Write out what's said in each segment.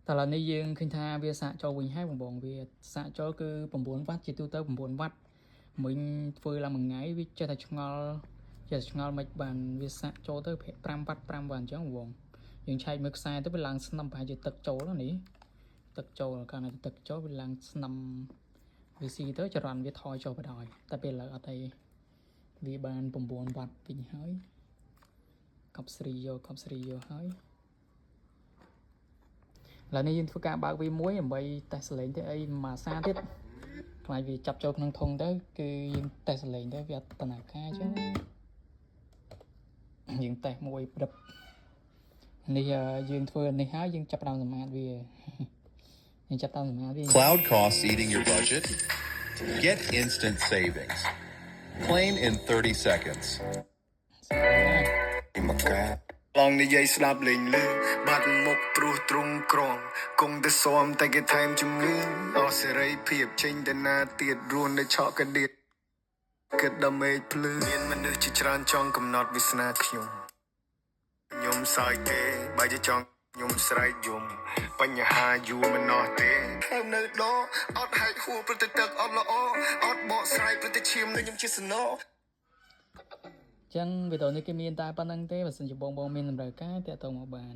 តើឡើយនេះយើងឃើញថាវាសាកចូលវិញហើយបងវាសាកចូលគឺ9វ៉ាត់ជាទូទៅ9វ៉ាត់មិញធ្វើឡើងមួយថ្ងៃវាចេះតែឆ្ងល់មិនបានវាសាកចូលទៅ5វ៉ាត់5វ៉ាត់អញ្ចឹងបងយើងឆែកមើលខ្សែទៅវាឡើងស្នឹមប្រហែលជាទឹកចូលនេះទឹកចូលកាលណាទឹកចូលវាឡើងស្នឹមវាស៊ីទៅចរន្តវាថយចុះបណ្ដោយតែពេលឥឡូវអត់ទេវាបាន9វ៉ាត់វិញហើយកប់ស្រីយកហើយឥឡូវនេះយើងធ្វើការបើកវាមួយដើម្បីតេស្តសលេងទៅអីមួយសាទៀតខ្លាចវាចាប់ចូលក្នុងធុងទៅគឺយើងតេស្តសលេងទៅវាអត់ដំណើរការចឹងយើងតេស្តមួយព្រឹបនេះយើងធ្វើនេះហើយយើងចាប់ដើមសម្អាតវាយើងចាប់ដើមសម្អាតវា Cloud costs eating your budget. Get instant savings. Plain in 30 seconds. ឡងនិយាយស្ដាប់លេងលឺបាត់មុខព្រោះទ្រង់ក្រងគង់តែស៊ំតែគេថែមជំងឺអស់សេរីភាពចេញទៅណាទៀតរួននៅឆក់កដៀតគិតដល់មេឃភ្លឺមានមនុស្សជាច្រើនចង់កំណត់វាសនាខ្ញុំសើចទេបើជាចង់ខ្ញុំស្រែកយំបញ្ហាយូរមិនណោះទេខ្ញុំនៅដអត់ហែកហួរព្រឹកទឹកអត់ល្អអត់បកស្រាយព្រឹកឈាមនៅខ្ញុំជាសណោចឹងវីដេអូនេះគេមានតែប៉ុណ្្នឹងទេបើសិនជាបងមានតម្រូវការតាក់ទងមកបាន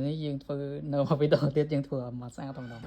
នេះយើងធ្វើនៅវីដេអូទៀតយើងធ្វើមកស្អាតតែម្ដង